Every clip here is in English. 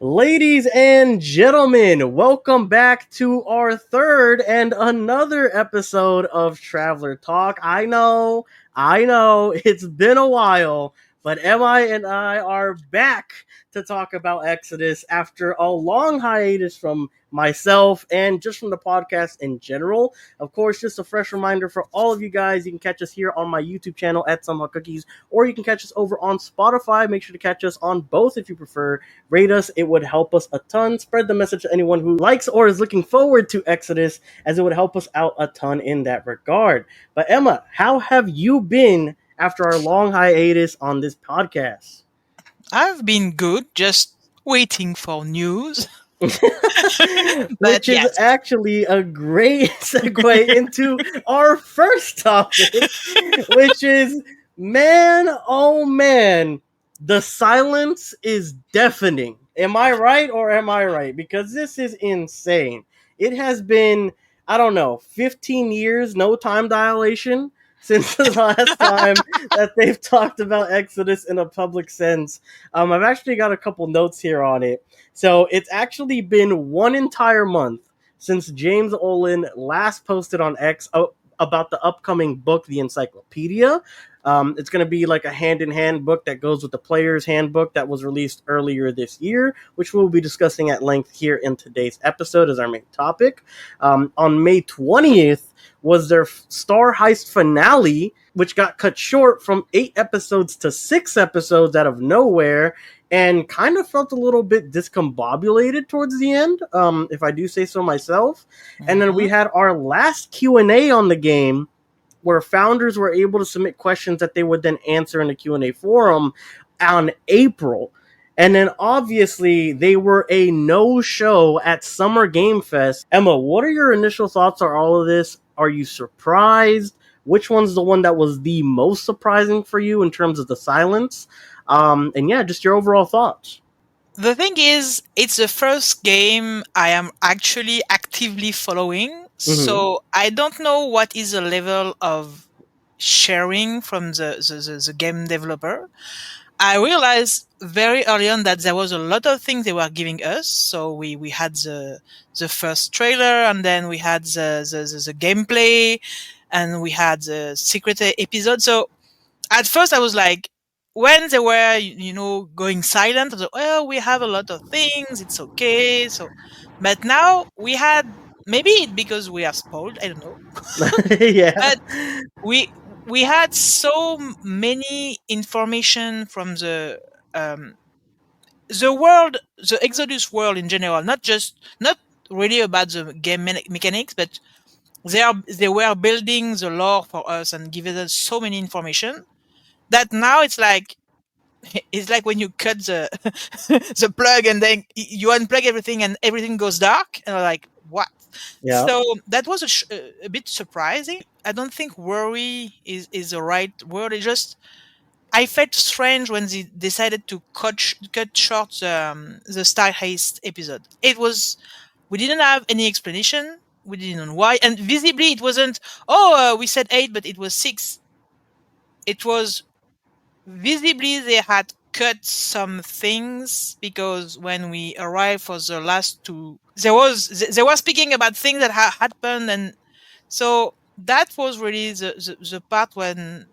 Ladies and gentlemen, welcome back to our third and another episode of Traveler Talk. I know, it's been a while, but MI and I are back to talk about Exodus after a long hiatus from myself and just from the podcast in general. Of course, just a fresh reminder for all of you guys, you can catch us here on my YouTube channel at Somehotcookies, or you can catch us over on Spotify. Make sure to catch us on both if you prefer. Rate us, it would help us a ton. Spread the message to anyone who likes or is looking forward to Exodus, as it would help us out a ton in that regard. But Emma, how have you been after our long hiatus on this podcast? I've been good, just waiting for news. But Which is yes, actually a great segue into our first topic, which is, man, oh man, the silence is deafening. Am I right or am I right? Because this is insane. It has been, I don't know, 15 years, no time dilation since the last time that they've talked about Exodus in a public sense. I've actually got a couple notes here on it. So it's actually been one entire month since James Olin last posted on X about the upcoming book, The Encyclopedia. It's going to be like a hand-in-hand book that goes with the Player's Handbook that was released earlier this year, which we'll be discussing at length here in today's episode as our main topic. On May 20th was their Star Heist finale, which got cut short from 8 episodes to 6 episodes out of nowhere, and kind of felt a little bit discombobulated towards the end, if I do say so myself. And then we had our last Q&A on the game, where founders were able to submit questions that they would then answer in the Q&A forum on April. And then obviously they were a no-show at Summer Game Fest. Emma, what are your initial thoughts on all of this? Are you surprised? Which one's the one that was the most surprising for you in terms of the silence? And yeah, just your overall thoughts. the thing is, it's the first game I am actually actively following, so I don't know what is the level of sharing from the game developer. I realized very early on that there was a lot of things they were giving us. So we had the first trailer, and then we had the gameplay, and we had the secret episode. So at first I was like, when they were going silent, I was like, well, we have a lot of things, it's okay. So but now we had, maybe it because we are spoiled, I don't know. Yeah. But we had so many information from the world, the Exodus world in general, not really about the game mechanics, but they were building the lore for us and giving us so many information that now it's like when you cut the the plug and then you unplug everything and everything goes dark, and I'm like, what? Yeah. So that was a bit surprising. I don't think worry is the right word. It just, I felt strange when they decided to cut short the Star Heist episode. We didn't have any explanation. We didn't know why, and visibly it wasn't. Oh, we said 8, but it was 6. It was visibly they had cut some things, because when we arrived for the last 2, they were speaking about things that happened, and so that was really the part when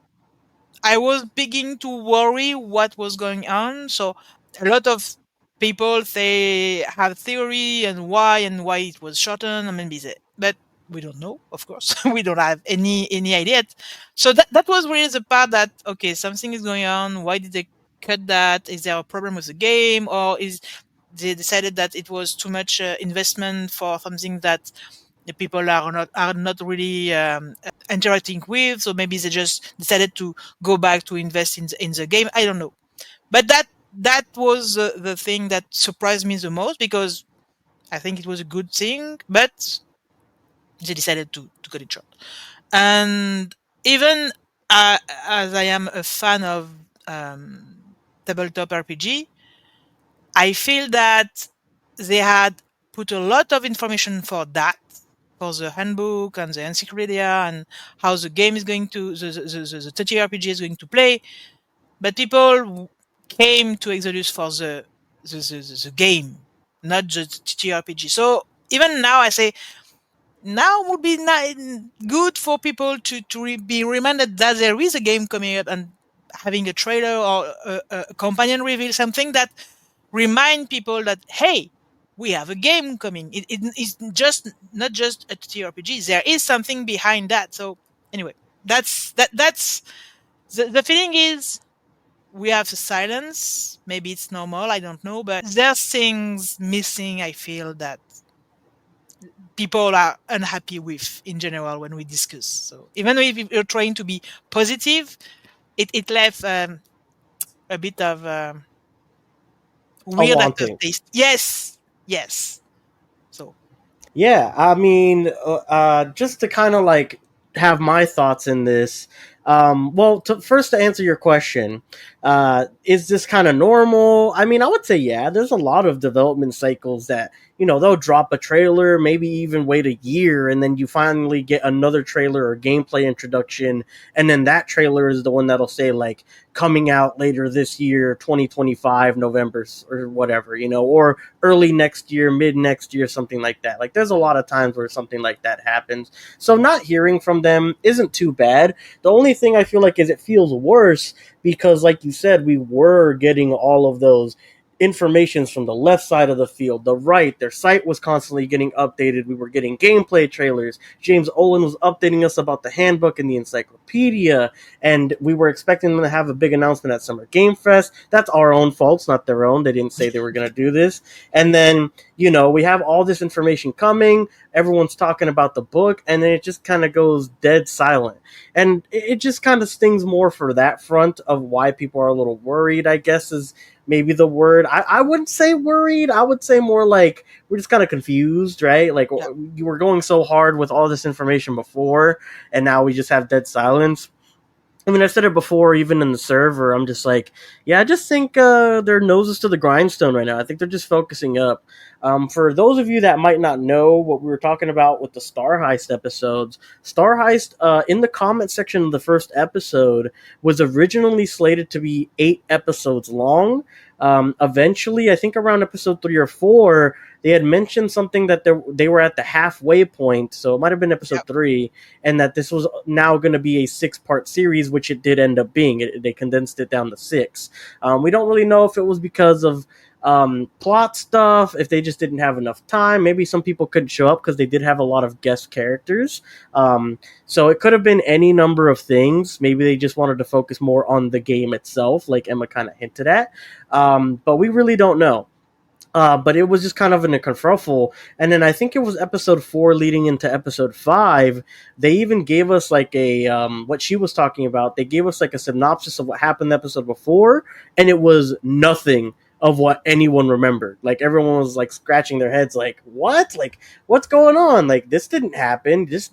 I was beginning to worry what was going on. So a lot of people, they have theory and why it was shortened. I mean, but we don't know, of course. We don't have any idea. So that was really the part that, okay, something is going on. Why did they cut that? Is there a problem with the game, or is they decided that it was too much investment for something that the people are not really interacting with? So maybe they just decided to go back to invest in the game. I don't know, but that was the thing that surprised me the most, because I think it was a good thing, but they decided to cut it short. And even as I am a fan of tabletop RPG, I feel that they had put a lot of information for the handbook and the encyclopedia and how the game is going to, the TTRPG is going to play. But people came to Exodus for the game, not just TTRPG. So even now, I say now would be good for people to be reminded that there is a game coming up, and having a trailer or a companion reveal, something that remind people that, hey, we have a game coming. It is just not just a TTRPG. There is something behind that. So anyway, that's the feeling is we have the silence. Maybe it's normal. I don't know, but there's things missing. I feel that people are unhappy with in general when we discuss. So even if you're trying to be positive, it left a bit of A weird wanting. aftertaste. Yes, yes. So Yeah, I mean, just to kind of like have my thoughts in this. Well, first to answer your question, is this kind of normal? I mean, I would say yeah. There's a lot of development cycles that they'll drop a trailer, maybe even wait a year, and then you finally get another trailer or gameplay introduction, and then that trailer is the one that'll say like coming out later this year, 2025 November or whatever, or early next year, mid next year, something like that. Like there's a lot of times where something like that happens. So not hearing from them isn't too bad. The only thing I feel like is it feels worse because like you said, we were getting all of those informations from the left side of the field, the right. Their site was constantly getting updated. We were getting gameplay trailers. James Olin was updating us about the handbook and the encyclopedia, and we were expecting them to have a big announcement at Summer Game Fest. That's our own fault, it's not their own. They didn't say they were going to do this. And then, we have all this information coming. Everyone's talking about the book, and then it just kind of goes dead silent. And it just kind of stings more for that front of why people are a little worried, I guess, is maybe the word. I wouldn't say worried. I would say more like we're just kind of confused, right? Like yeah, you were going so hard with all this information before, and now we just have dead silence. I mean, I've said it before, even in the server. I'm just like, yeah, I just think their noses to the grindstone right now. I think they're just focusing up. For those of you that might not know what we were talking about with the Star Heist episodes, Star Heist, in the comment section of the first episode, was originally slated to be 8 episodes long. Eventually, I think around episode 3 or 4, they had mentioned something that they were at the halfway point, so it might have been yeah. episode 3, and that this was now going to be a 6-part series, which it did end up being. They condensed it down to 6. We don't really know if it was because of plot stuff, if they just didn't have enough time. Maybe some people couldn't show up because they did have a lot of guest characters. So it could have been any number of things. Maybe they just wanted to focus more on the game itself, like Emma kind of hinted at. But we really don't know. But it was just kind of in a kerfuffle. And then I think it was episode 4 leading into episode 5. They even gave us like a, what she was talking about. They gave us like a synopsis of what happened the episode before. And it was nothing of what anyone remembered. Like everyone was like scratching their heads like, what? Like, what's going on? Like, this didn't happen. This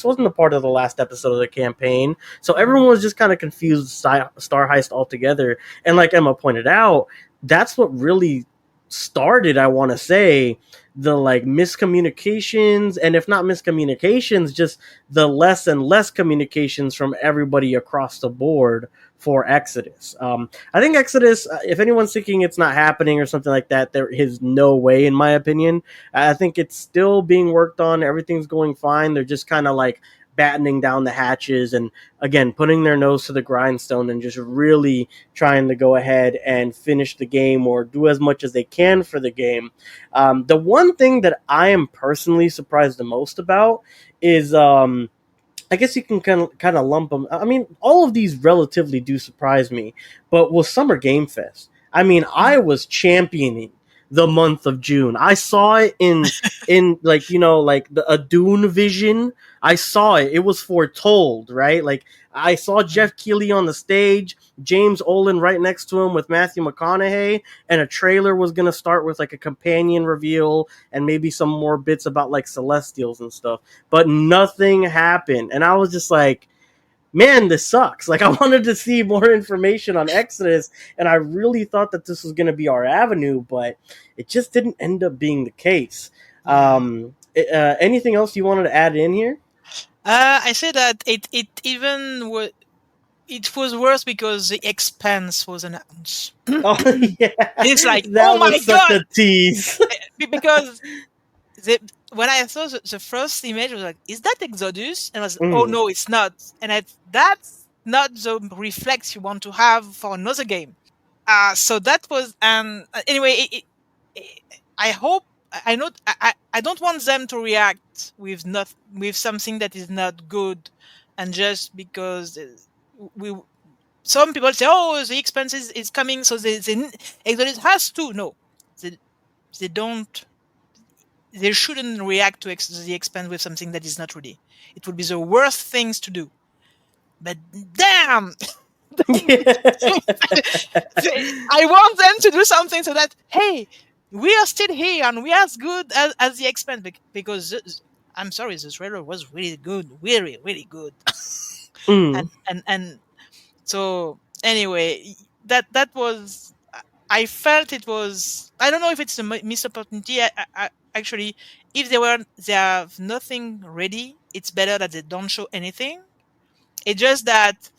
wasn't a part of the last episode of the campaign. So everyone was just kind of confused Star Heist altogether. And like Emma pointed out, that's what really started, I want to say, the like miscommunications, and if not miscommunications, just the less and less communications from everybody across the board for Exodus. I think Exodus, if anyone's thinking it's not happening or something like that, there is no way, in my opinion. I think it's still being worked on. Everything's going fine. They're just kind of like battening down the hatches and again putting their nose to the grindstone and just really trying to go ahead and finish the game or do as much as they can for the game. The one thing that I am personally surprised the most about is I guess you can kind of lump them. I mean, all of these relatively do surprise me, but with Summer Game Fest, I mean, I was championing the month of June. I saw it in like like a Dune vision. I saw it. It was foretold, right? Like I saw Jeff Keighley on the stage, James Olin right next to him with Matthew McConaughey, and a trailer was gonna start with like a companion reveal and maybe some more bits about like Celestials and stuff. But nothing happened, and I was just like, man, this sucks. Like I wanted to see more information on Exodus, and I really thought that this was going to be our avenue, but it just didn't end up being the case. Yeah. Anything else you wanted to add in here? I say that it even it was worse because the expense was announced. Oh yeah, It's like, oh that my was such god! a tease. Because the, when I saw the first image, I was like, "Is that Exodus?" And I was, "Oh Mm. no, it's not." And that's not the reflex you want to have for another game. So that was anyway. I hope I not I don't want them to react with not with something that is not good, and just because we some people say, "Oh, the expense is coming," so they Exodus has to. No, they they don't. They shouldn't react to the expense with something that is not ready. It would be the worst things to do. But damn, I want them to do something so that, hey, we are still here and we are as good as the expense, because I'm sorry, this trailer was really good, really really good. Mm. And so anyway, that was, I felt it was, I don't know if it's a missed opportunity. Actually, if they have nothing ready, it's better that they don't show anything. It's just that,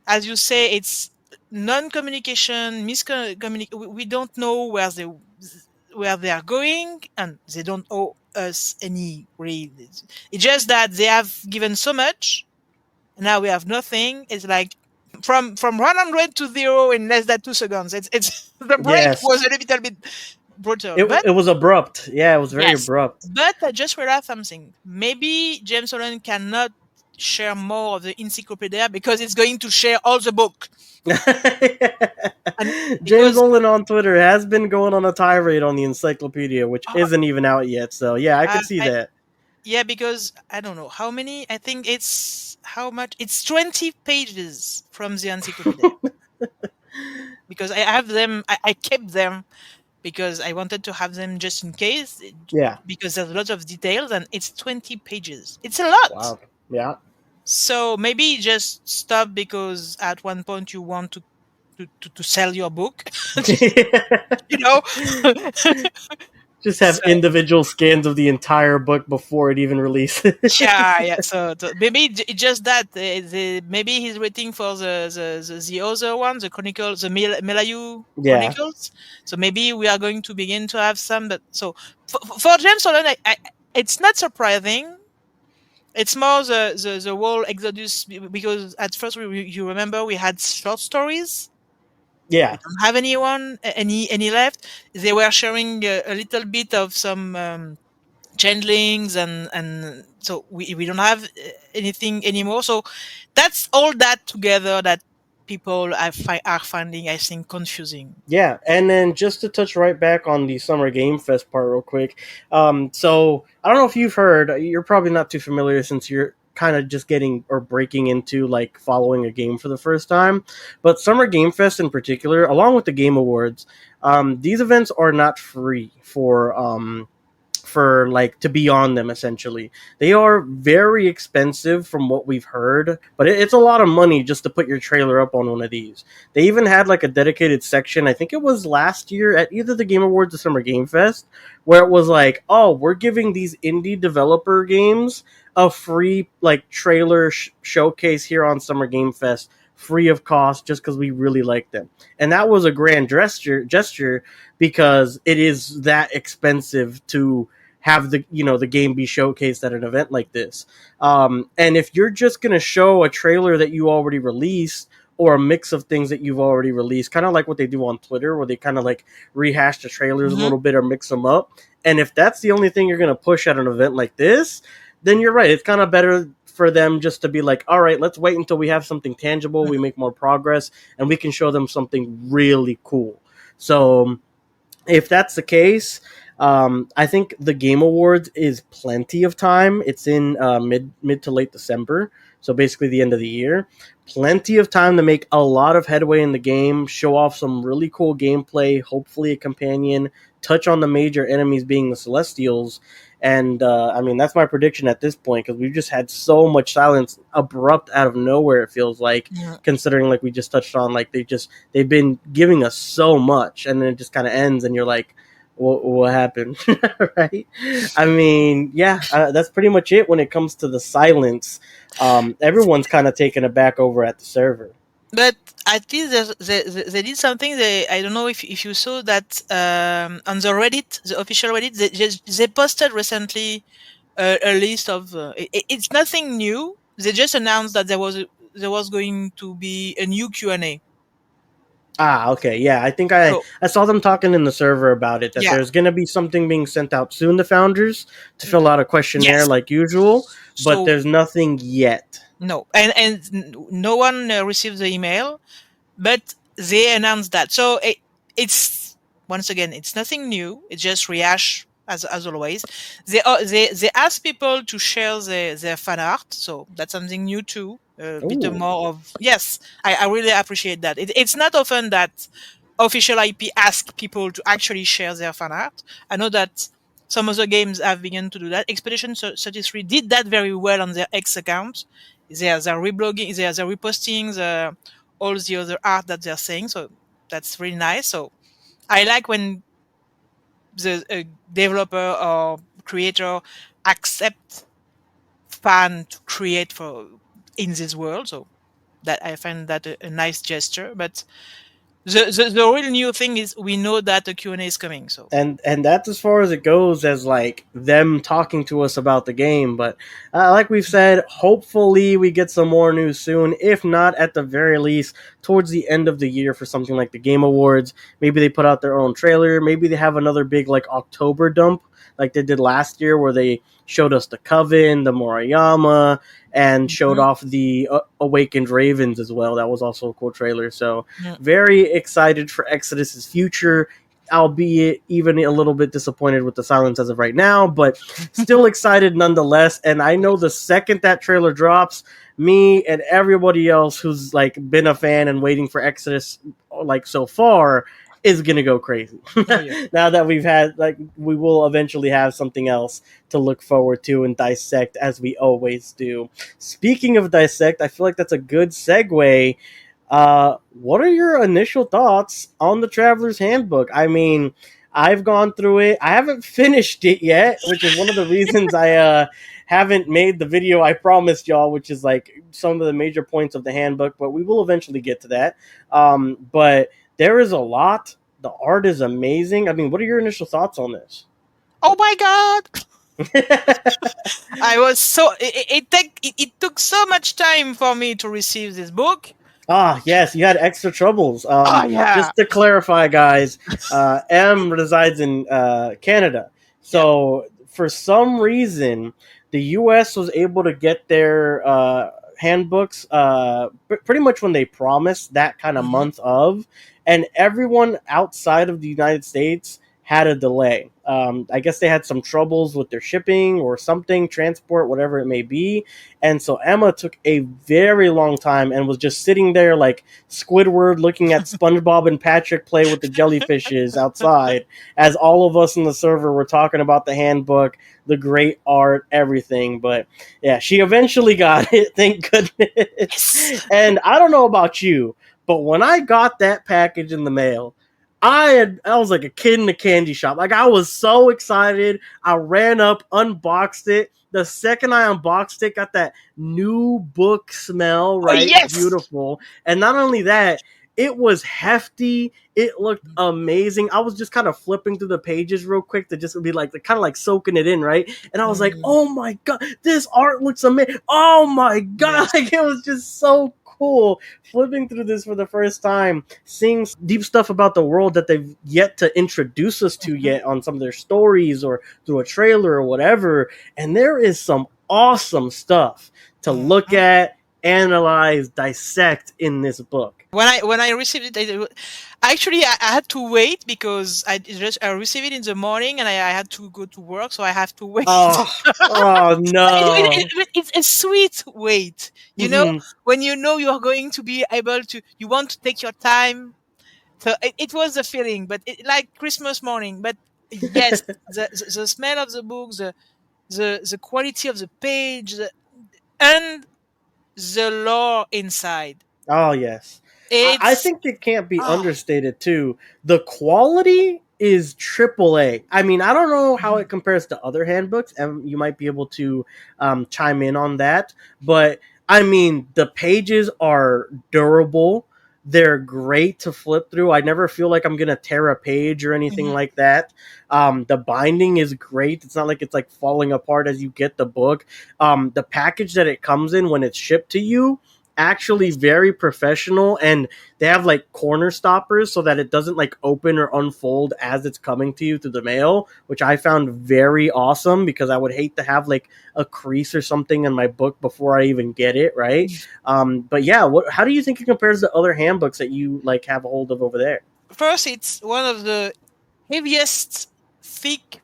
as you say, it's non-communication, we don't know where they are going, and they don't owe us any real. It's just that they have given so much, and now we have nothing. It's like from 100 to 0 in less than 2 seconds. It's the break Yes, was a little bit brutal, it but it was abrupt. Yeah, it was very yes. abrupt. But I just realized something. Maybe James Holland cannot share more of the encyclopedia because it's going to share all the book. And James because Olin on Twitter has been going on a tirade on the encyclopedia, which uh, isn't even out yet. So yeah, I I, could see I that. yeah, because I don't know how many. I think it's how much. It's 20 pages from the encyclopedia. Because I have them, I kept them because I wanted to have them just in case, Yeah. because there's a lot of details and it's 20 pages. It's a lot. Wow. Yeah. So maybe just stop because at one point you want to sell your book, you know? Just have So individual scans of the entire book before it even releases. yeah, yeah. So maybe just that maybe he's waiting for the other one, the Chronicle, the Melayu Yeah. Chronicles. So maybe we are going to begin to have some. But so for James Holland, it's not surprising. It's more the whole Exodus, because at first you remember we had short stories. We Yeah. don't have any left. They were sharing a little bit of some. Changelings, and so we don't have anything anymore, so that's all that together that people are finding, I think, confusing. Yeah, and then just to touch right back on the Summer Game Fest part real quick. So I don't know if you've heard. You're probably not too familiar since you're kind of just getting or breaking into like following a game for the first time. But Summer Game Fest in particular, along with the Game Awards, these events are not free for like to be on them. Essentially, they are very expensive from what we've heard, but it's a lot of money just to put your trailer up on one of these. They even had like a dedicated section, I think it was last year at either the Game Awards or Summer Game Fest, where it was like, oh, we're giving these indie developer games a free like trailer showcase here on Summer Game Fest, free of cost, just because we really like them. And that was a grand gesture because it is that expensive to have the game be showcased at an event like this. And if you're just gonna show a trailer that you already released or a mix of things that you've already released, kind of like what they do on Twitter, where they kind of like rehash the trailers a Hmm. little bit or mix them up. And if that's the only thing you're gonna push at an event like this, then you're right. It's kind of better for them just to be like, all right, let's wait until we have something tangible, we make more progress, and we can show them something really cool. So if that's the case, I think the Game Awards is plenty of time. It's in mid to late December, so basically the end of the year. Plenty of time to make a lot of headway in the game, show off some really cool gameplay, hopefully a companion, touch on the major enemies being the Celestials. And I mean, that's my prediction at this point because we've just had so much silence abrupt out of nowhere, it feels like, Yeah. considering like we just touched on, like they've been giving us so much and then it just kind of ends and you're like, what happened, right? I mean, yeah, that's pretty much it when it comes to the silence. Everyone's kind of taken aback over at the server. But at least they did something. I don't know if you saw that on the Reddit, the official Reddit, they posted recently a list of. It's nothing new. They just announced that there was going to be a new Q&A. Ah, okay, yeah, I think I So I saw them talking in the server about it that yeah, there's gonna be something being sent out soon to founders to fill out a questionnaire yes. like usual, but So there's nothing yet. no, and no one received the email, but they announced that. So it's once again, it's nothing new. It's just rehash as always. They ask people to share their fan art, so that's something new too. A bit Ooh, more of yes, I really appreciate that. It's not often that official IP ask people to actually share their fan art. I know that some other games have begun to do that. Expedition 33 did that very well on their X account. They're reblogging, they're reposting all the other art that they're saying. So that's really nice. So I like when the developer or creator accept fan to create for in this world. So that I find that a nice gesture. But the real new thing is we know that the Q&A is coming. So and that's as far as it goes as like them talking to us about the game. But like we've said, hopefully we get some more news soon. If not, at the very least, towards the end of the year for something like the Game Awards, maybe they put out their own trailer. Maybe they have another big like October dump like they did last year, where they showed us the Coven, the Moriyama, and showed mhm. off the Awakened Ravens as well. That was also a cool trailer. So Yeah. very excited for Exodus's future, albeit even a little bit disappointed with the silence as of right now, but still excited nonetheless. And I know the second that trailer drops, me and everybody else who's like been a fan and waiting for Exodus like so far is gonna go crazy. Oh yeah. Now that we've had like we will eventually have something else to look forward to and dissect as we always do. Speaking of dissect, I feel like that's a good segue. What are your initial thoughts on the Travelers Handbook? I mean, I've gone through it. I haven't finished it yet, which is one of the reasons I haven't made the video I promised y'all, which is like some of the major points of the handbook. But we will eventually get to that. But there is a lot. The art is amazing. I mean, what are your initial thoughts on this? Oh my god! I was so it took so much time for me to receive this book. Ah, yes, you had extra troubles. Oh yeah. Just to clarify, guys, M resides in Canada. Yep. So, for some reason, the US was able to get their handbooks pretty much when they promised that kind of Hmm. month of, and everyone outside of the United States had a delay. I guess they had some troubles with their shipping or something, transport, whatever it may be, and so Emma took a very long time and was just sitting there like Squidward looking at SpongeBob and Patrick play with the jellyfishes outside as all of us in the server were talking about the handbook, the great art, everything. But yeah, she eventually got it, thank Yes. goodness. And I don't know about you, but when I got that package in the mail, I was like a kid in a candy shop. Like I was so excited. I ran up, unboxed it. The second I unboxed it, got that new book smell, Oh right? yes. Beautiful. And not only that, it was hefty. It looked amazing. I was just kind of flipping through the pages real quick to just be like, kind of like soaking it in, right? And I was like, Mm, oh my God, this art looks amazing. Oh my God. yes. Like, it was just so cool flipping through this for the first time, seeing deep stuff about the world that they've yet to introduce us to Mhm, yet on some of their stories or through a trailer or whatever. And there is some awesome stuff to look mhm. at, analyze, dissect in this book. When I received it, actually I had to wait because I received it in the morning and I had to go to work, so I have to wait. Oh, oh no. It's a sweet wait, you know, Mm-hmm. when you know you are going to be able to, you want to take your time. So it was a feeling, but like Christmas morning. But yes, the smell of the book, the quality of the page, and the lore inside. Oh yes, I It's think it can't be ah understated too. The quality is triple A. I mean, I don't know how Mhm. it compares to other handbooks, and you might be able to chime in on that. But I mean, the pages are durable. They're great to flip through. I never feel like I'm gonna tear a page or anything Mhm. like that. The binding is great. It's not like it's like falling apart as you get the book. The package that it comes in when it's shipped to you, actually Yes. very professional, and they have like corner stoppers so that it doesn't like open or unfold as it's coming to you through the mail, which I found very awesome because I would hate to have like a crease or something in my book before I even get it, right? But yeah, how do you think it compares to other handbooks that you like have a hold of over there? First, it's one of the heaviest, thick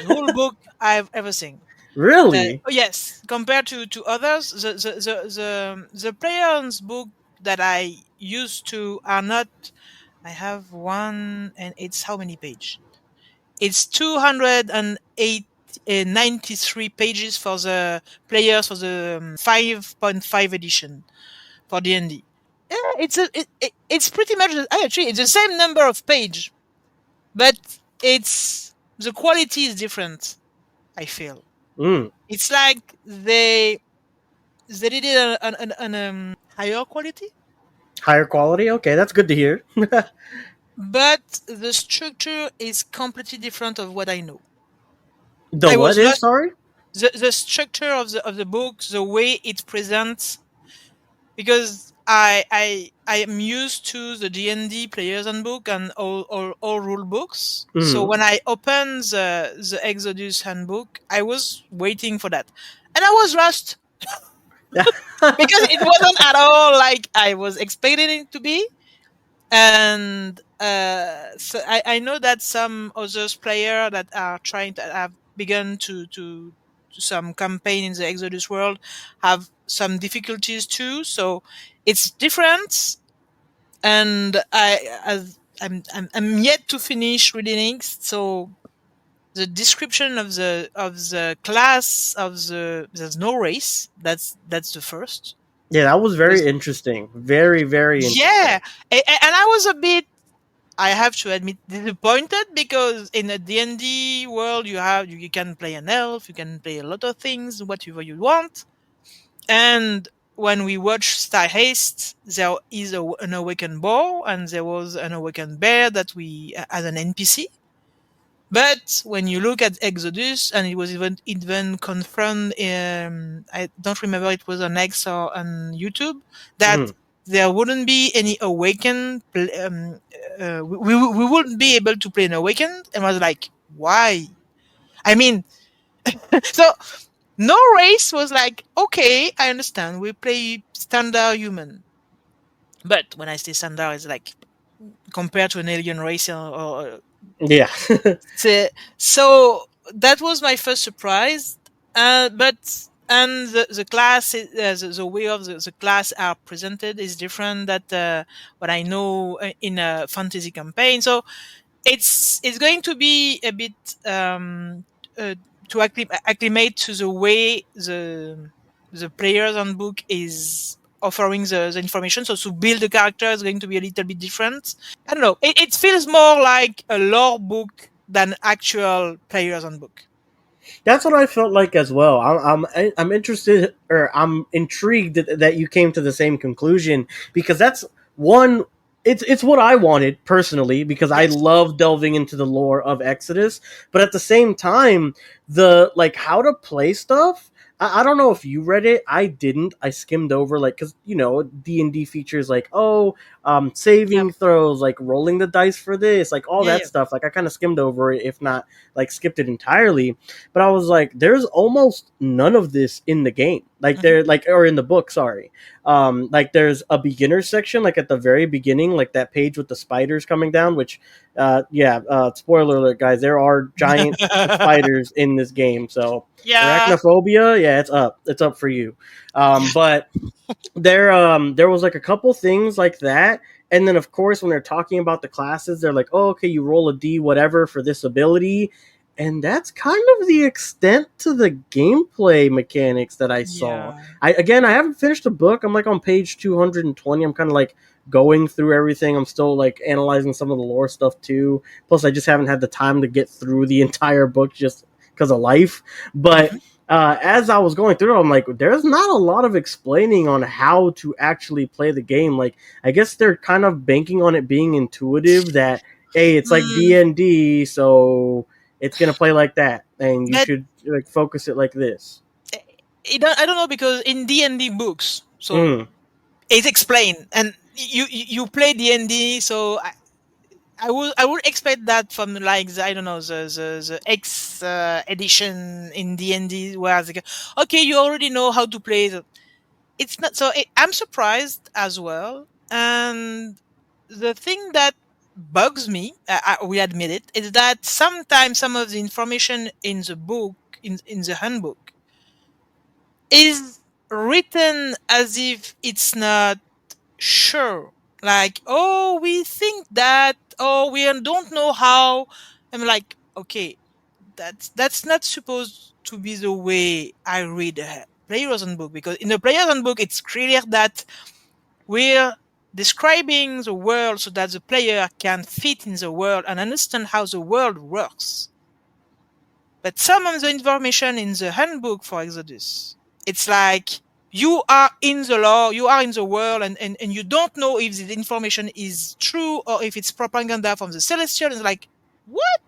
rule book I've ever seen. Really? Yes, compared to others, the player's book that I used to are not. I have one, and it's how many page? It's 293 pages for the players for the 5.5 edition for D&D. Yeah, it's pretty much actually it's the same number of page, but it's the quality is different. I feel Mm. it's like they did it on higher quality, Higher quality? Okay, that's good to hear. but the structure is completely different of what I know. The I what was is? lost. Sorry. The structure of the book, the way it presents, because I am used to the D&D players handbook and all rule books. So Mm. when I opened the Exodus handbook, I was waiting for that, and I was lost because it wasn't at all like I was expecting it to be. And so I know that some others player that are trying to have begun to some campaign in the Exodus world have some difficulties too. So it's different, and I'm yet to finish reading it. So the description of the class of there's no race. That's the first. Yeah, that was Because very interesting. Very, very yeah, interesting. and I was a bit, I have to admit, disappointed because in a D&D world, you can play an elf, you can play a lot of things, whatever you want. And when we watch Star Haste, there is an awakened boar and there was an awakened bear that we as an NPC. But when you look at Exodus, and it was even confirmed, I don't remember it was on X or on YouTube, that Mhm. there wouldn't be any awakened. We wouldn't be able to play an awakened, and I was like, why? I mean, so no race was like, okay, I understand. We play standard human, but when I say standard, it's like compared to an alien race or Yeah. so that was my first surprise. But and the class, the way of the class are presented is different that what I know in a fantasy campaign. So it's going to be a bit uh, to acclimate to the way the players on book is offering the information. So to build the character is going to be a little bit different. I don't know. It feels more like a lore book than actual players on book. That's what I felt like as well. I'm interested, or I'm intrigued that you came to the same conclusion, because that's one. It's what I wanted personally, because I Yes. love delving into the lore of Exodus, but at the same time, the like how to play stuff. I don't know if you read it. I didn't. I skimmed over, like, because D&D features like, Yeah. saving throws, like rolling the dice for this, like all Yeah. that Yeah. stuff. Like I kind of skimmed over it, if not like skipped it entirely. But I was like, there's almost none of this in the game. Like Mhm. there, like, or in the book, sorry. Like there's a beginner section, like at the very beginning, like that page with the spiders coming down. Which, yeah, spoiler alert, guys, there are giant spiders in this game. So Yeah. arachnophobia, yeah, it's up for you. But there was like a couple things like that, and then of course when they're talking about the classes, they're like, oh, okay, you roll a d whatever for this ability, and that's kind of the extent to the gameplay mechanics that I saw. Yeah. I haven't finished the book. I'm like on page 220. I'm kind of like going through everything. I'm still like analyzing some of the lore stuff too. Plus, I just haven't had the time to get through the entire book just because of life. But Mhm. as I was going through, I'm like, there's not a lot of explaining on how to actually play the game. Like, I guess they're kind of banking on it being intuitive. That hey, it's like Mm, D&D, so it's gonna play like that, and you but should like focus it like this. I don't know because in D&D books, so Mm. it's explained, and you play D&D, so I would expect that from like I don't know the X edition in D&D where it's like, okay, you already know how to play. It's not so. I'm surprised as well, and the thing that bugs me, we admit it, is that sometimes some of the information in the book, in the handbook, is written as if it's not sure. Like, oh, we think that, oh, we don't know how. I'm like, okay, that's not supposed to be the way I read a player's handbook, because in the player's handbook, it's clear that we're describing the world so that the player can fit in the world and understand how the world works. But some of the information in the handbook for Exodus, it's like you are in the law, you are in the world, and you don't know if the information is true or if it's propaganda from the celestial. It's like, what?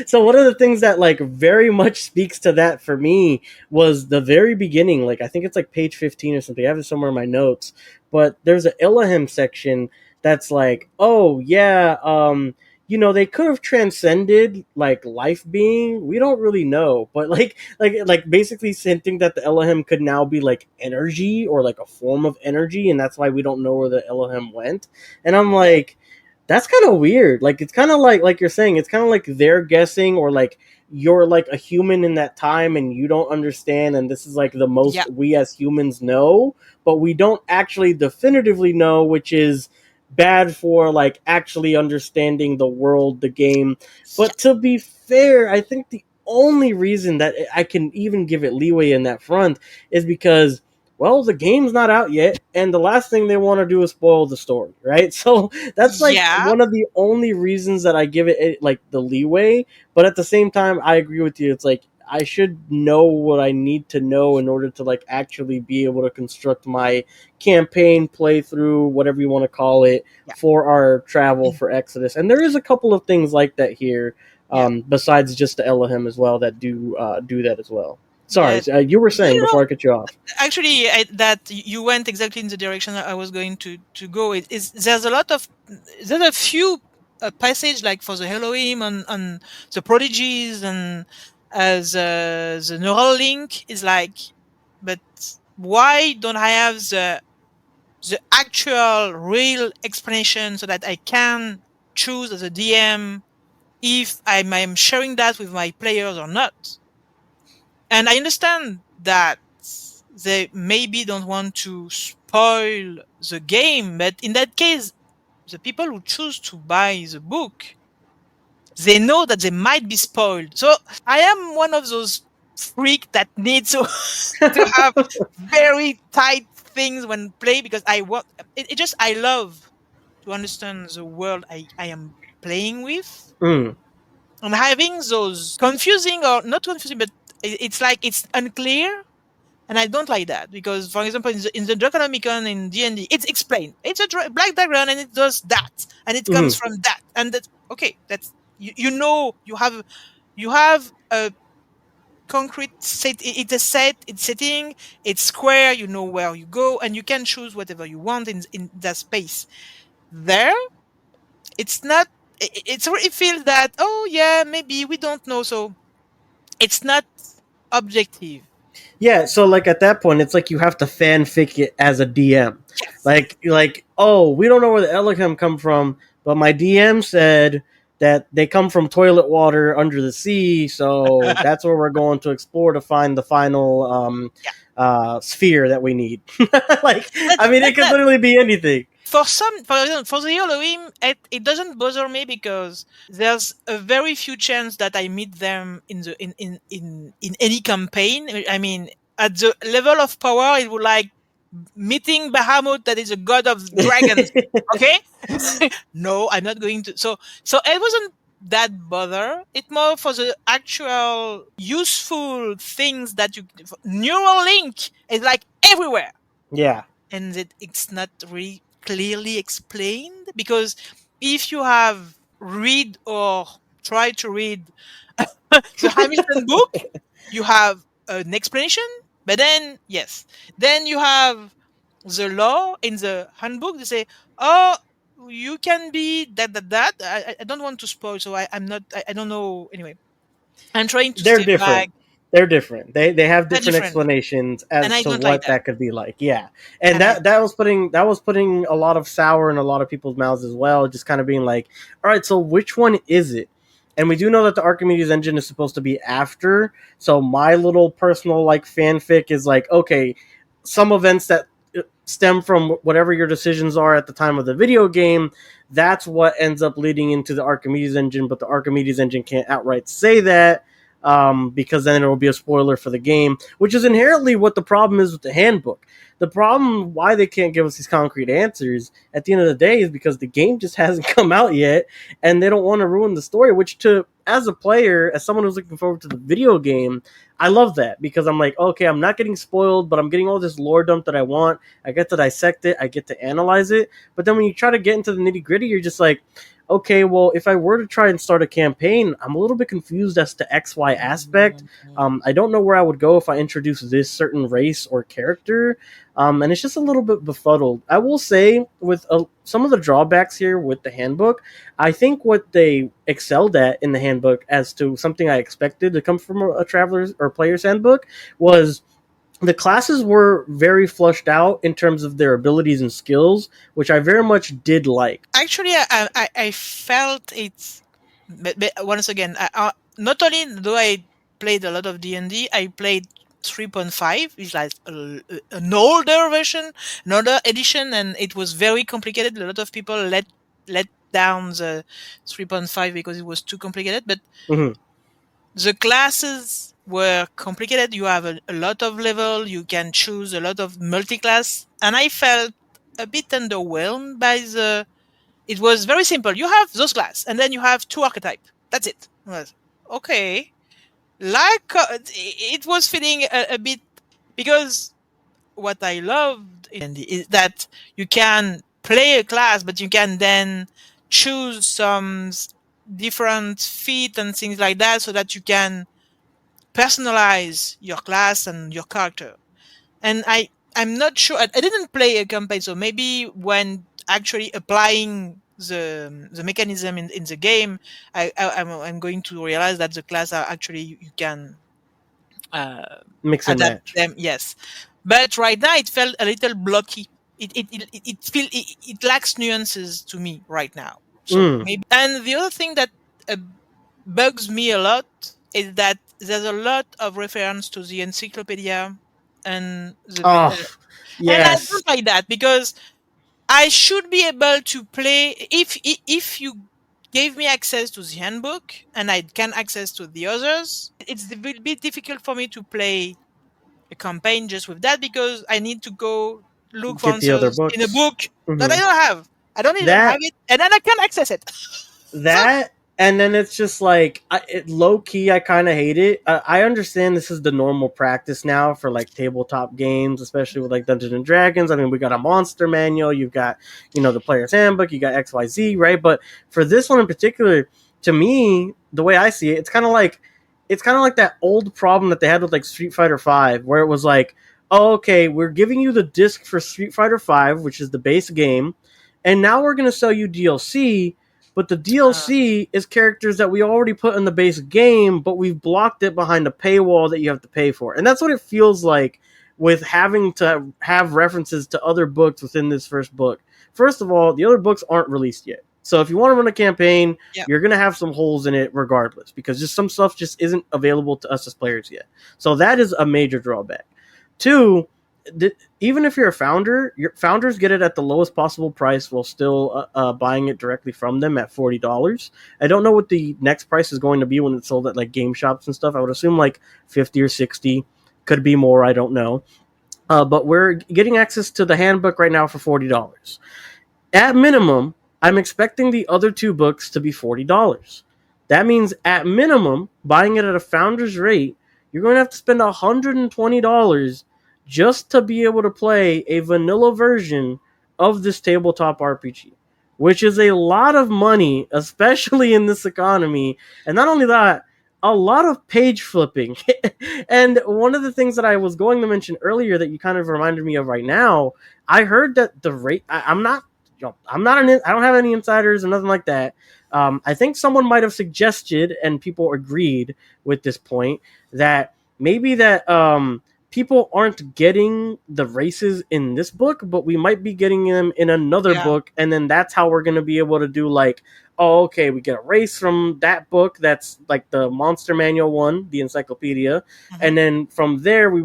So one of the things that like very much speaks to that for me was the very beginning. Like I think it's like page 15 or something. I have it somewhere in my notes, but there's an Elohim section that's like, oh yeah, they could have transcended like life being. We don't really know, but like basically hinting that the Elohim could now be like energy or like a form of energy, and that's why we don't know where the Elohim went. And I'm like, that's kind of weird. Like it's kind of like you're saying, it's kind of like they're guessing, or like you're like a human in that time and you don't understand, and this is like the Yeah, most we as humans know, but we don't actually definitively know, which is bad for like actually understanding the world, the game. yeah, But to be fair, I think the only reason that I can even give it leeway in that front is because, well, the game's not out yet, and the last thing they want to do is spoil the story, right? So that's like yeah, one of the only reasons that I give it like the leeway. But at the same time, I agree with you. It's like I should know what I need to know in order to like actually be able to construct my campaign playthrough, whatever you want to call it, yeah, for our travel mm, for Exodus. And there is a couple of things like that here, yeah. besides just the Elohim as well, that do that as well. Sorry, Yeah. you were No, saying no, no. before I cut you off. Actually, that you went exactly in the direction I was going to go. It is there's a lot of there's a few passage like for the Elohim and the prodigies and as the neural link is like, but why don't I have the actual real explanation so that I can choose as a DM if I'm sharing that with my players or not? And I understand that they maybe don't want to spoil the game, but in that case, the people who choose to buy the book, they know that they might be spoiled. So I am one of those freak that needs to, to have very tight things when play because I want it just I love to understand the world I am playing with. Mm. And having those confusing or not confusing, but it's like it's unclear. And I don't like that because, for example, in the Draconomicon in D&D, it's explained. It's a black dragon and it does that, and it comes Mm. from that, and that's okay. That's you know you have a concrete set. It's a set. It's setting. It's square. You know where you go, and you can choose whatever you want in that space. There, it's not. It feels that oh yeah maybe we don't know, so it's not objective. Yeah, so like at that point, it's like you have to fanfic it as a DM. Yes. Like, oh, we don't know where the Elohim come from, but my DM said that they come from toilet water under the sea, so that's where we're going to explore to find the final Yeah. sphere that we need. Like, That, I mean, that, it could that literally be anything. For the Elohim, it doesn't bother me because there's a very few chance that I meet them in any campaign. I mean, at the level of power, it would like meeting Bahamut, that is a god of dragons. Okay, no, I'm not going to. So it wasn't that bother. It more for the actual useful things that you neural link is like everywhere, Yeah. and that it's not really clearly explained, because if you have read or try to read the Hamilton book, you have an explanation, but then yes, then you have the law in the handbook. They say, oh, you can be that. I don't want to spoil, so I'm not. I don't know. Anyway, I'm trying to They're stay back. different. They're different. They have They're different different, explanations and as I to don't like what that. that could be like. Yeah, and And I that was putting a lot of sour in a lot of people's mouths as well. Just kind of being like, all right, so which one is it? And we do know that the Archimedes engine is supposed to be after. So my little personal like fanfic is like, okay, some events that stem from whatever your decisions are at the time of the video game, that's what ends up leading into the Archimedes engine, but the Archimedes engine can't outright say that, because then it will be a spoiler for the game, which is inherently what the problem is with the handbook. The problem why they can't give us these concrete answers at the end of the day is because the game just hasn't come out yet, and they don't want to ruin the story, which, to as a player, as someone who's looking forward to the video game, I love that, because I'm like, okay, I'm not getting spoiled, but I'm getting all this lore dump that I want. I get to dissect it, I get to analyze it. But then when you try to get into the nitty gritty, you're just like, okay, well, if I were to try and start a campaign, I'm a little bit confused as to XY aspect. I don't know where I would go if I introduce this certain race or character. And it's just a little bit befuddled. I will say, with some of the drawbacks here with the handbook, I think what they excelled at in the handbook, as to something I expected to come from a traveler's or player's handbook, was the classes were very flushed out in terms of their abilities and skills, which I very much did like. Actually, I felt it's. But once again, not only do I played a lot of D&D, I played 3.5. It's like an older version, another edition, and it was very complicated. A lot of people let down the 3.5 because it was too complicated. But Mm-hmm. the classes were complicated. You have a lot of level. You can choose a lot of multi-class, and I felt a bit underwhelmed by the. It was very simple. You have those class, and then you have two archetype. That's it. I was, okay, like it was feeling a bit, because what I loved in D&D is that you can play a class, but you can then choose some different feat and things like that, so that you can personalize your class and your character. And I'm not sure. I didn't play a campaign, so maybe when actually applying the mechanism in the game, I'm going to realize that the class are actually you can uh, Mix and adapt match. them. Yes, but right now it felt a little blocky. It lacks nuances to me right now. So Mm. maybe. And the other thing that uh, bugs me a lot is that there's a lot of reference to the encyclopedia and Oh, and I yes. don't like that, because I should be able to play if you gave me access to the handbook and I can access to the others. It's a bit difficult for me to play a campaign just with that, because I need to go look for Get the other answers in a books. book that I Mm-hmm. don't have. I don't even have That it, and then I can access it. So that and then it's just like, low key, I kind of hate it. I understand this is the normal practice now for like tabletop games, especially with like Dungeons and Dragons. I mean, we got a monster manual, you've got, the player's handbook, you got XYZ, right? But for this one in particular, to me, the way I see it, it's kind of like that old problem that they had with like Street Fighter 5, where it was like, oh, okay, we're giving you the disc for Street Fighter 5, which is the base game, and now we're going to sell you DLC, but the uh, DLC is characters that we already put in the base game, but we've blocked it behind a paywall that you have to pay for. And that's what it feels like with having to have references to other books within this first book. First of all, the other books aren't released yet. So if you want to run a campaign, yeah, you're going to have some holes in it regardless, because just some stuff just isn't available to us as players yet. So that is a major drawback. Two, even if you're a founder, your founders get it at the lowest possible price while still buying it directly from them at $40. I don't know what the next price is going to be when it's sold at like game shops and stuff. I would assume like 50 or 60, could be more. I don't know. But we're getting access to the handbook right now for $40. At minimum, I'm expecting the other two books to be $40. That means at minimum, buying it at a founder's rate, you're going to have to spend $120 just to be able to play a vanilla version of this tabletop RPG, which is a lot of money, especially in this economy. And not only that, a lot of page flipping. And one of the things that I was going to mention earlier that you kind of reminded me of right now, I heard that the rate. I'm not. I'm not an. I don't have any insiders or nothing like that. I think someone might have suggested, and people agreed with this point, that maybe that people aren't getting the races in this book, but we might be getting them in another Yeah. book, and then that's how we're going to be able to do like, oh, okay, we get a race from that book that's like the Monster Manual one, the encyclopedia, and then from there we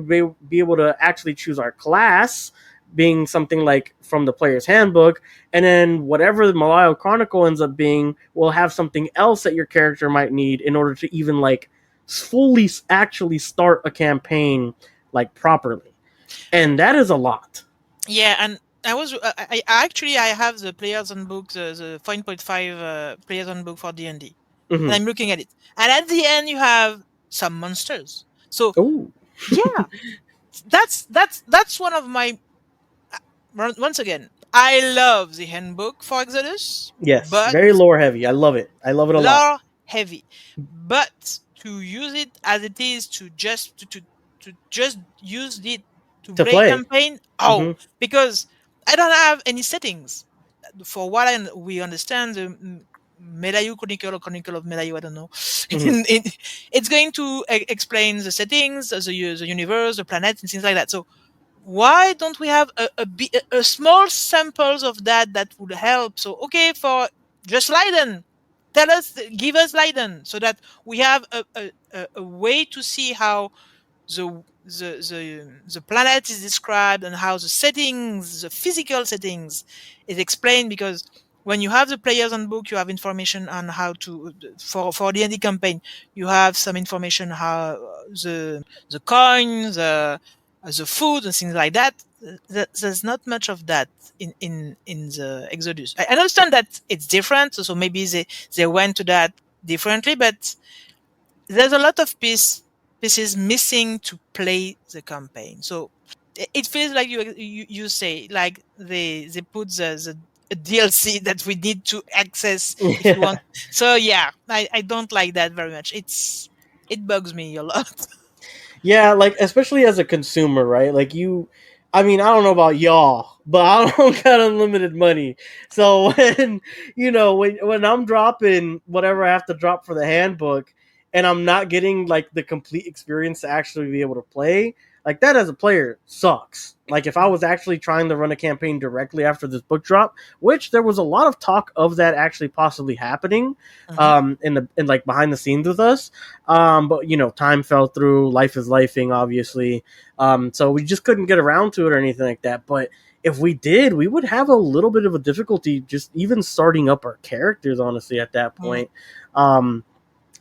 be able to actually choose our class, being something like from the Player's Handbook, and then whatever the Malio Chronicle ends up being will have something else that your character might need in order to even like fully actually start a campaign like properly, and that is a lot. Yeah, and I have the Players Handbook, the 5.5 Players Handbook for D&D, and I'm looking at it, and at the end you have some monsters. So Oh, yeah, that's one of my. Once again, I love the handbook for Exodus, yes, but very lore heavy. I love it. I love it a lot. lore heavy. But to use it as it is, to just use it to To play play. campaign, Hmm. because I don't have any settings. For what we understand, the Melayu Chronicle or Chronicle of Melayu, I don't know. Hmm. It's going to explain the settings, the universe, the planets, and things like that. So why don't we have a small samples of that would help? So okay, for just Leiden, give us Leiden, so that we have a way to see how the planet is described and how the settings, the physical settings, is explained. Because when you have the players handbook, you have information on how to for the D&D campaign. You have some information how the coins, the food, and things like that. There's not much of that in the Exodus. I understand that it's different, so maybe they went to that differently, but there's a lot of pieces missing to play the campaign. So it feels like you say, like they put the DLC that we need to access if you Yeah. want. So yeah, I don't like that very much. It bugs me a lot. Yeah, like especially as a consumer, right? Like I mean, I don't know about y'all, but I don't got unlimited money. So when when I'm dropping whatever I have to drop for the handbook and I'm not getting like the complete experience to actually be able to play, like that as a player sucks. Like if I was actually trying to run a campaign directly after this book drop, which there was a lot of talk of that actually possibly happening Mhm. in like behind the scenes with us. But time fell through. Life is lifing, obviously. So we just couldn't get around to it or anything like that. But if we did, we would have a little bit of a difficulty just even starting up our characters, honestly, at that Mm. point.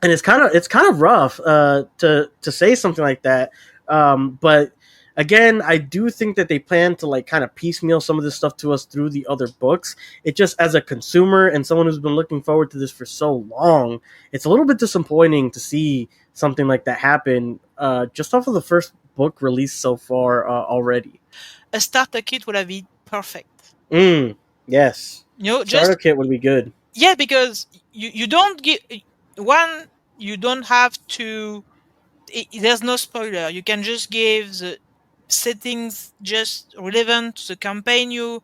And it's kind of rough to say something like that. But again, I do think that they plan to like kind of piecemeal some of this stuff to us through the other books. It just, as a consumer and someone who's been looking forward to this for so long, it's a little bit disappointing to see something like that happen just off of the first book released so far already. A starter kit would have been perfect. Yes, starter Just kit would be good. yeah, because you don't give one. You don't have to. There's no spoiler. You can just give the settings just relevant to the campaign you're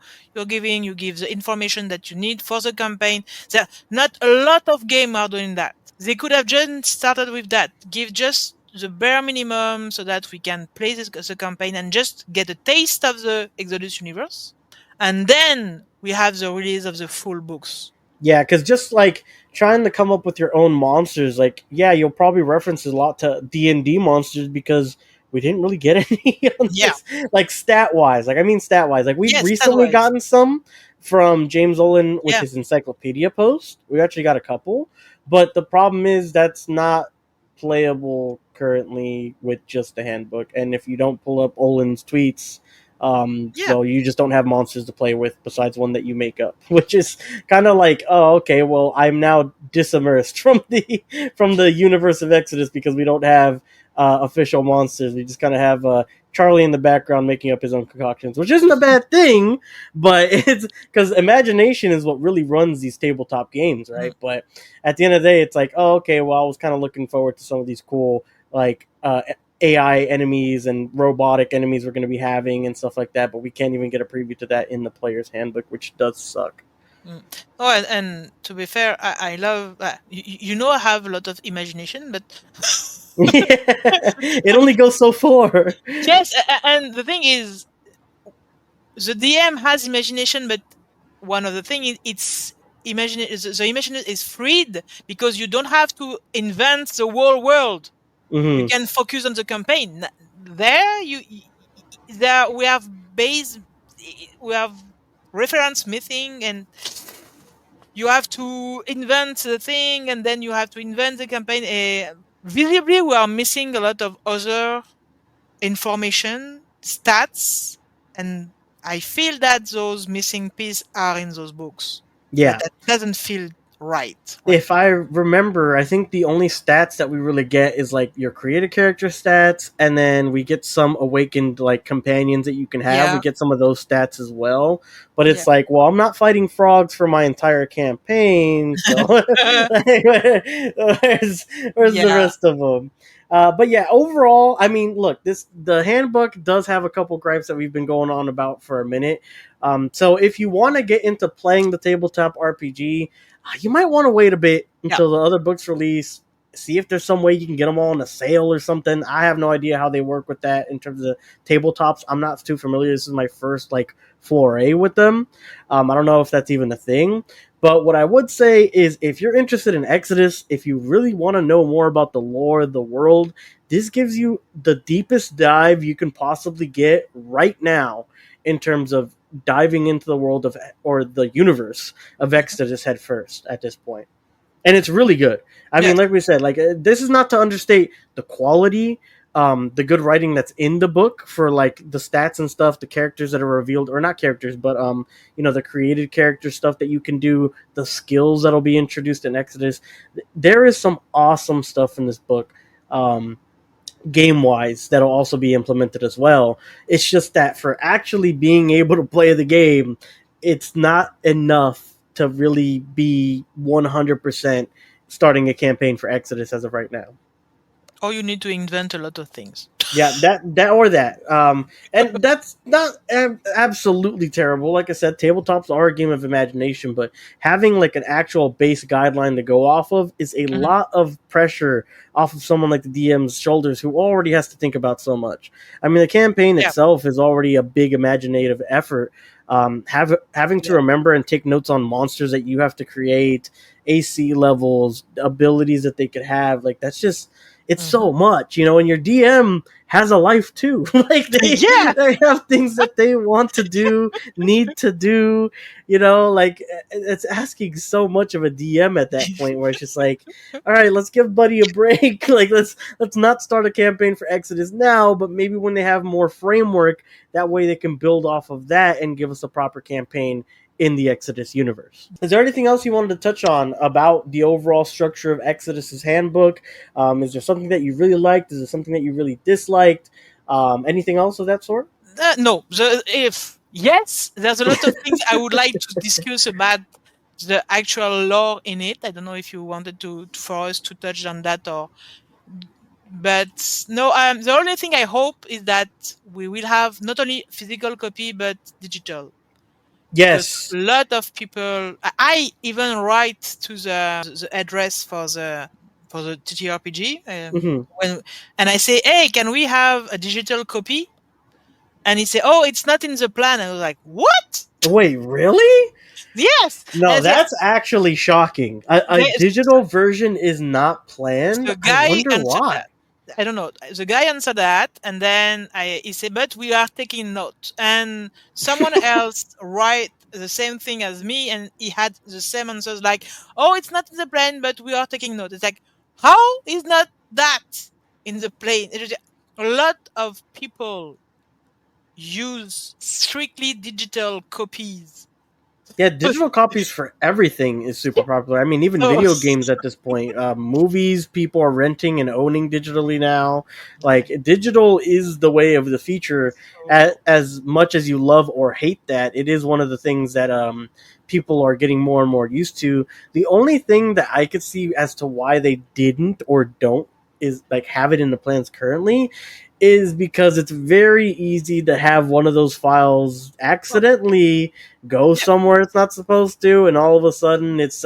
giving. You give the information that you need for the campaign. There, not a lot of games are doing that. They could have just started with that. Give just the bare minimum so that we can play the campaign and just get a taste of the Exodus universe. And then we have the release of the full books. Yeah, because just like trying to come up with your own monsters, like yeah, you'll probably reference a lot to D&D monsters because we didn't really get any on Yeah. this, like stat wise. Like I mean stat wise. Like we've Yes, that recently was. gotten some from James Olin with Yeah. his encyclopedia post. We actually got a couple, but the problem is that's not playable currently with just the handbook. And if you don't pull up Olin's tweets, Yeah. well, you just don't have monsters to play with besides one that you make up, which is kind of like, oh, okay, well, I'm now disimmersed from the universe of Exodus because we don't have official monsters. We just kind of have Charlie in the background making up his own concoctions, which isn't a bad thing, but it's because imagination is what really runs these tabletop games, right? Mhm. But at the end of the day, it's like, oh, okay, well, I was kind of looking forward to some of these cool like AI enemies and robotic enemies we're going to be having and stuff like that, but we can't even get a preview to that in the player's handbook, which does suck. Mm. Oh, and to be fair, I love I have a lot of imagination, but It only goes so far. yes, and the thing is, the DM has imagination, but one of the thing is it's imagine the imagination is freed because you don't have to invent the whole world. You Hmm. can focus on the campaign. There, there we have reference missing, and you have to invent the thing, and then you have to invent the campaign. Visibly, we are missing a lot of other information, stats, and I feel that those missing pieces are in those books, but Yeah. that doesn't feel right If now. I remember, I think the only stats that we really get is like your created character stats, and then we get some awakened like companions that you can have. We Yeah, get some of those stats as well. But yeah, it's like, well, I'm not fighting frogs for my entire campaign, so where's the yeah, rest of them? But yeah, overall, I mean, look, the handbook does have a couple gripes that we've been going on about for a minute. So if you want to get into playing the tabletop RPG, you might want to wait a bit yeah. until the other books release. See if there's some way you can get them all on a sale or something. I have no idea how they work with that in terms of tabletops. I'm not too familiar. This is my first like foray with them. I don't know if that's even a thing. But what I would say is if you're interested in Exodus, if you really want to know more about the lore of the world, this gives you the deepest dive you can possibly get right now in terms of diving into the world of or the universe of Exodus head first at this point. And it's really good. I mean, Yes. like we said, like this is not to understate the quality, the good writing that's in the book for like the stats and stuff, the characters that are revealed, or not characters, but the created character stuff that you can do, the skills that'll be introduced in Exodus. There is some awesome stuff in this book. Game wise, that'll also be implemented as well. It's just that for actually being able to play the game, it's not enough to really be 100% starting a campaign for Exodus as of right now. Or you need to invent a lot of things. Yeah, that or that, and that's not absolutely terrible. Like I said, tabletops are a game of imagination, but having like an actual base guideline to go off of is a Mhm. lot of pressure off of someone like the DM's shoulders, who already has to think about so much. I mean, the campaign Yeah, itself is already a big imaginative effort. Having to yeah. remember and take notes on monsters that you have to create, AC levels, abilities that they could have, like that's just it's Mhm. so much, and your DM has a life too. Like Yeah. they have things that they want to do, need to do, like it's asking so much of a DM at that point where it's just like, all right, let's give Buddy a break. Like let's not start a campaign for Exodus now, but maybe when they have more framework, that way they can build off of that and give us a proper campaign in the Exodus universe. Is there anything else you wanted to touch on about the overall structure of Exodus's handbook? Is there something that you really liked? Is there something that you really disliked? Anything else of that sort? No, if yes, there's a lot of things I would like to discuss about the actual lore in it. I don't know if you wanted to for us to touch on that, or but no. The only thing I hope is that we will have not only physical copy but digital, because Yes. a lot of people. I even write to the address for the TTRPG Hmm. when, and I say, hey, can we have a digital copy? And he said, "Oh, it's not in the plan." I was like, "What?" Wait, really? Yes. No, And the, that's actually shocking. A the, digital version is not planned. the I guy wonder answered why. that. I don't know. The guy answered that, and then he said, "But we are taking note." And someone else write the same thing as me, and he had the same answers, like, "Oh, it's not in the plan, but we are taking note." It's like, how is not that in the plane? It is a lot of people use strictly digital copies. Yeah, digital copies for everything is super popular. I mean, even So, video games at this point, movies people are renting and owning digitally now. Like, digital is the way of the future. As much as you love or hate that, it is one of the things that people are getting more and more used to. The only thing that I could see as to why they didn't or don't is like have it in the plans currently is because it's very easy to have one of those files accidentally go yeah, somewhere it's not supposed to, and all of a sudden it's it's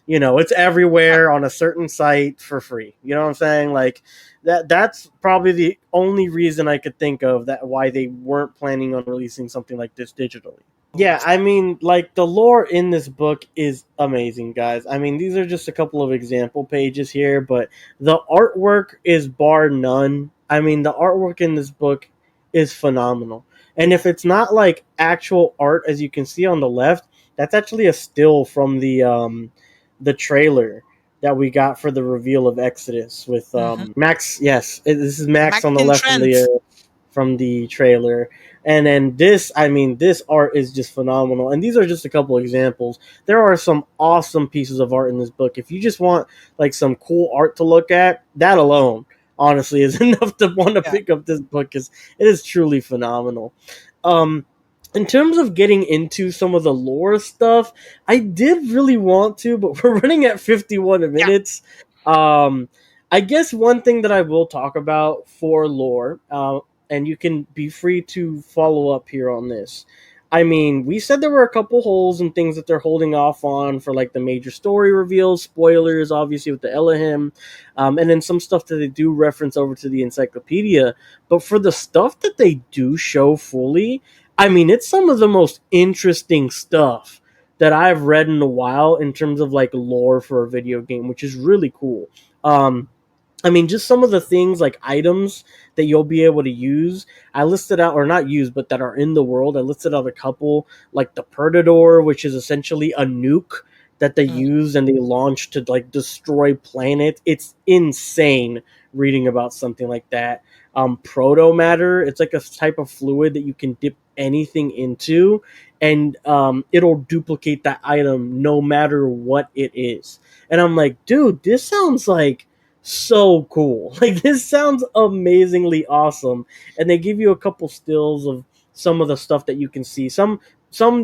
yeah, everywhere on a certain site for free. You know what I'm saying? Like that's probably the only reason I could think of that why they weren't planning on releasing something like this digitally. Yeah, I mean, like the lore in this book is amazing, guys. I mean, these are just a couple of example pages here, but the artwork is bar none. I mean, the artwork in this book is phenomenal. And if it's not like actual art, as you can see on the left, that's actually a still from the trailer that we got for the reveal of Exodus with hmm, Max. Yes, this is Max Max on the in left Trent. from the trailer. And then this, I mean, this art is just phenomenal. And these are just a couple examples. There are some awesome pieces of art in this book. If you just want like some cool art to look at, that alone, honestly, is enough to want to Yeah, pick up this book because it is truly phenomenal. Um, in terms of getting into some of the lore stuff, I did really want to, but we're running at 51 yeah, minutes. Um, I guess one thing that I will talk about for lore, and you can be free to follow up here on this. I mean, we said there were a couple holes and things that they're holding off on for like the major story reveals, spoilers, obviously with the Elohim, and then some stuff that they do reference over to the encyclopedia. But for the stuff that they do show fully, I mean, it's some of the most interesting stuff that I've read in a while in terms of like lore for a video game, which is really cool. Um, I mean, just some of the things like items that you'll be able to use. I listed out, or not use, but that are in the world. I listed out a couple, like the Predator, which is essentially a nuke that they mm, use and they launch to like destroy planets. It's insane reading about something like that. Proto matter. It's like a type of fluid that you can dip anything into, and it'll duplicate that item no matter what it is. And I'm like, dude, this sounds like so cool. Like this sounds amazingly awesome. And they give you a couple stills of some of the stuff that you can see. Some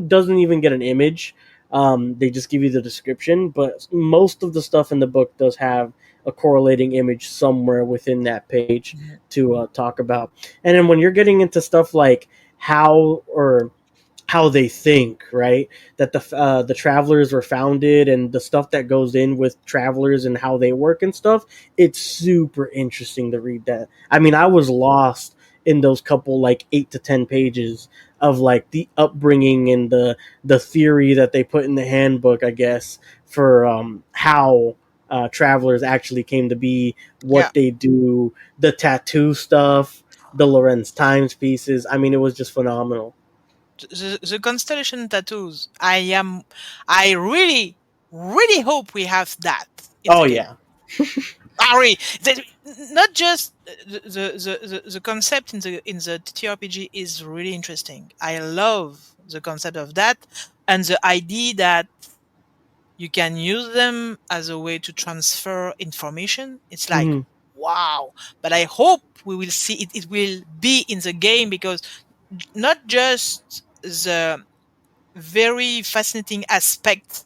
doesn't even get an image. They just give you the description, but most of the stuff in the book does have a correlating image somewhere within that page mhm, to talk about. And then when you're getting into stuff like how they think, right? That the travelers were founded and the stuff that goes in with travelers and how they work and stuff. It's super interesting to read that. I mean, I was lost in those couple like 8 to 10 pages of like the upbringing and the theory that they put in the handbook, I guess, for how travelers actually came to be, yeah. what they do, the tattoo stuff, the Lorenz Times pieces. I mean, it was just phenomenal. The constellation tattoos. I really, really hope we have that in Oh the game. yeah. I really, not just the concept in the TTRPG is really interesting. I love the concept of that and the idea that you can use them as a way to transfer information. It's like, Hmm. wow. But I hope we will see it, it will be in the game because not just the very fascinating aspect.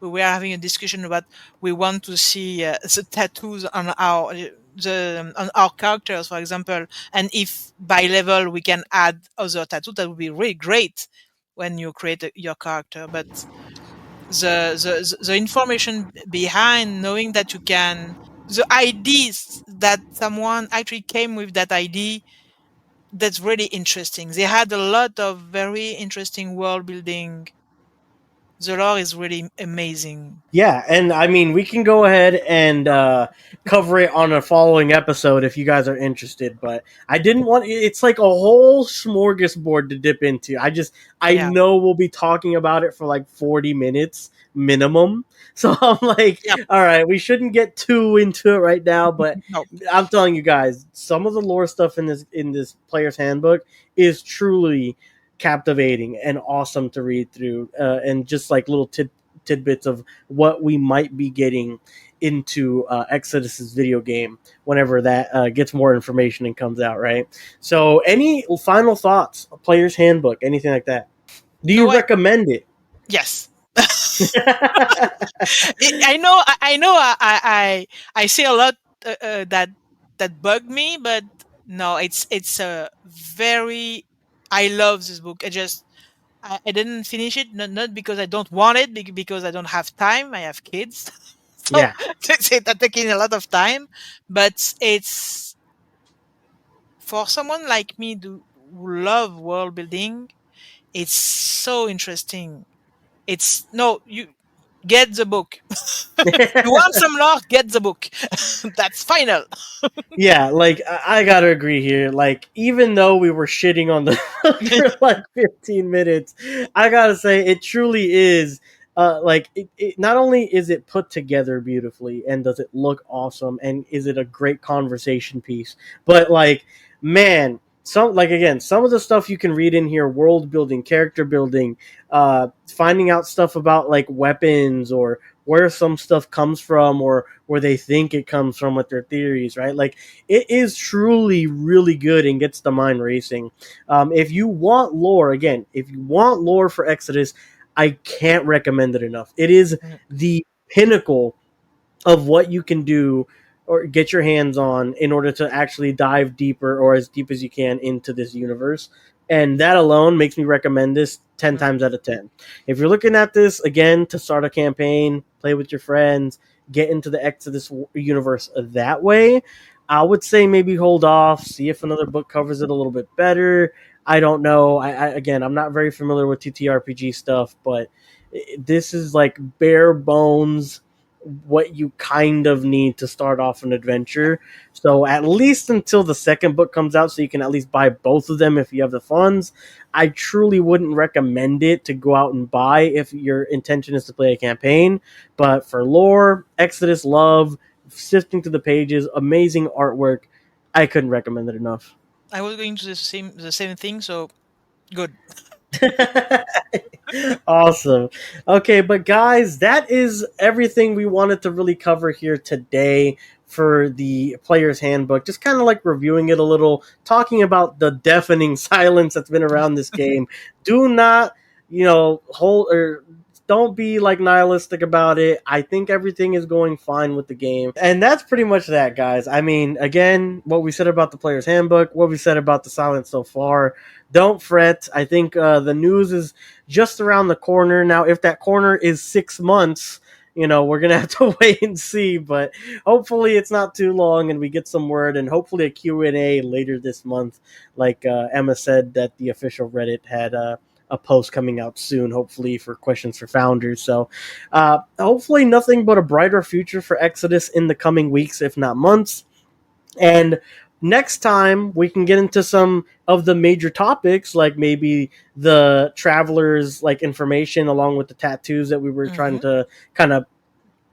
We were having a discussion about we want to see the tattoos on our on our characters, for example, and if by level we can add other tattoos, that would be really great when you create your character. But the information behind knowing that you can the ideas that someone actually came with that idea, that's really interesting. They had a lot of very interesting world building the lore is really amazing. Yeah, and I mean, we can go ahead and cover it on a following episode if you guys are interested. But I didn't want it's like a whole smorgasbord to dip into. I Yeah. know we'll be talking about it for like 40 minutes minimum. So I'm like, Yep. all right, we shouldn't get too into it right now. But No. I'm telling you guys, some of the lore stuff in this player's handbook is truly captivating and awesome to read through, and just like little tidbits of what we might be getting into Exodus's video game whenever that gets more information and comes out, right? So, any final thoughts? A player's handbook, anything like that? Do No, you recommend it? yes. I know. I know. I see a lot that bug me, but no, it's a very. I love this book. I didn't finish it, not because I don't want it, because I don't have time. I have kids, so Yeah. it's taking a lot of time. But it's for someone like me who love world building. It's so interesting. It's no, you get the book. You want some lore? Get the book. That's final. Yeah, like I gotta agree here. Like, even though we were shitting on the for like 15 minutes, I gotta say it truly is. Like not only is it put together beautifully and does it look awesome and is it a great conversation piece, but like, man, some like again, some of the stuff you can read in here, world building, character building, finding out stuff about like weapons or where some stuff comes from or where they think it comes from with their theories, right? Like, it is truly really good and gets the mind racing. If you want lore, again, if you want lore for Exodus, I can't recommend it enough. It is the pinnacle of what you can do or get your hands on in order to actually dive deeper or as deep as you can into this universe. And that alone makes me recommend this 10 times out of 10. If you're looking at this again to start a campaign, play with your friends, get into the Exodus universe that way, I would say maybe hold off, see if another book covers it a little bit better. I don't know. Again, I'm not very familiar with TTRPG stuff, but this is like bare bones what you kind of need to start off an adventure. So at least until the second book comes out, so you can at least buy both of them if you have the funds. I truly wouldn't recommend it to go out and buy if your intention is to play a campaign. But for lore, Exodus love, sifting through the pages, amazing artwork, I couldn't recommend it enough. I was going to the same thing. So good. Awesome. Okay, but guys, that is everything we wanted to really cover here today for the player's handbook. Just kind of like reviewing it a little, talking about the deafening silence that's been around this game. Do not, hold or don't be like nihilistic about it. I think everything is going fine with the game. And that's pretty much that, guys. I mean, again, what we said about the player's handbook, what we said about the silence so far. Don't fret. I think the news is just around the corner. Now, if that corner is 6 months, we're going to have to wait and see. But hopefully it's not too long and we get some word and hopefully a Q&A later this month. Like Emma said that the official Reddit had a post coming out soon, hopefully for questions for founders. So hopefully nothing but a brighter future for Exodus in the coming weeks, if not months. And next time we can get into some of the major topics, like maybe the travelers like information along with the tattoos that we were trying to kind of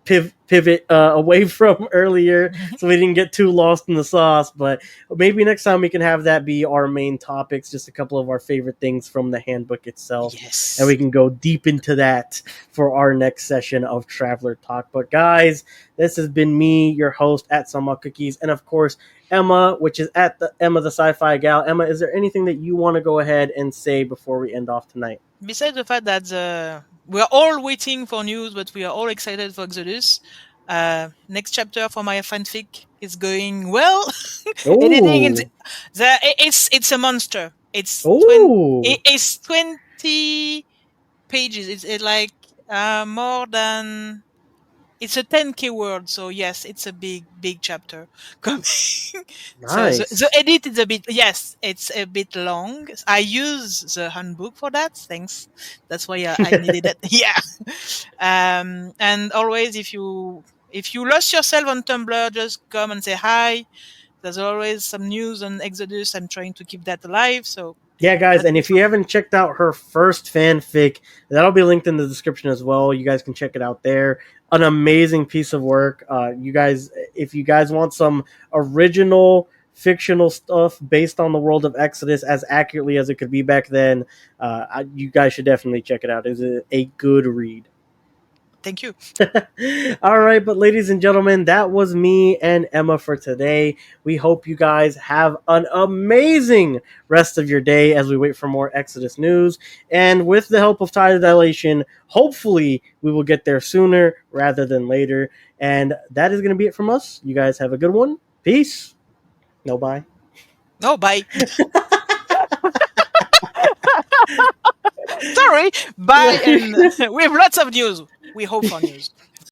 pivot away from earlier, so we didn't get too lost in the sauce. But maybe next time we can have that be our main topics, just a couple of our favorite things from the handbook itself. Yes. And we can go deep into that for our next session of Traveler Talk. But guys, this has been me, your host at Somehotcookies, and of course Emma, which is at the Emma the Sci-Fi Gal. Emma, is there anything that you want to go ahead and say before we end off tonight? Besides the fact that we are all waiting for news, but we are all excited for Exodus. Next chapter for my fanfic is going well. Editing and Oh, it's a monster. oh, It's 20 pages. It's like more than It's a 10K word, so yes, it's a big chapter coming. So Nice. the edit is a bit, yes, it's a bit long. I use the handbook for that. Thanks. That's why I needed it. Yeah. And always, if you lost yourself on Tumblr, just come and say hi. There's always some news on Exodus. I'm trying to keep that alive. So Yeah, guys, that's and it if for you me. haven't checked out her first fanfic, that'll be linked in the description as well. You guys can check it out there. An amazing piece of work. You guys, if you guys want some original fictional stuff based on the world of Exodus as accurately as it could be back then, you guys should definitely check it out. It's a good read. Thank you. All right, but ladies and gentlemen, that was me and Emma for today. We hope you guys have an amazing rest of your day as we wait for more Exodus news. And with the help of Tide Dilation, hopefully we will get there sooner rather than later. And that is going to be it from us. You guys have a good one. Peace. No bye. Oh, bye. Sorry. Bye. And we have lots of news. We hope for news.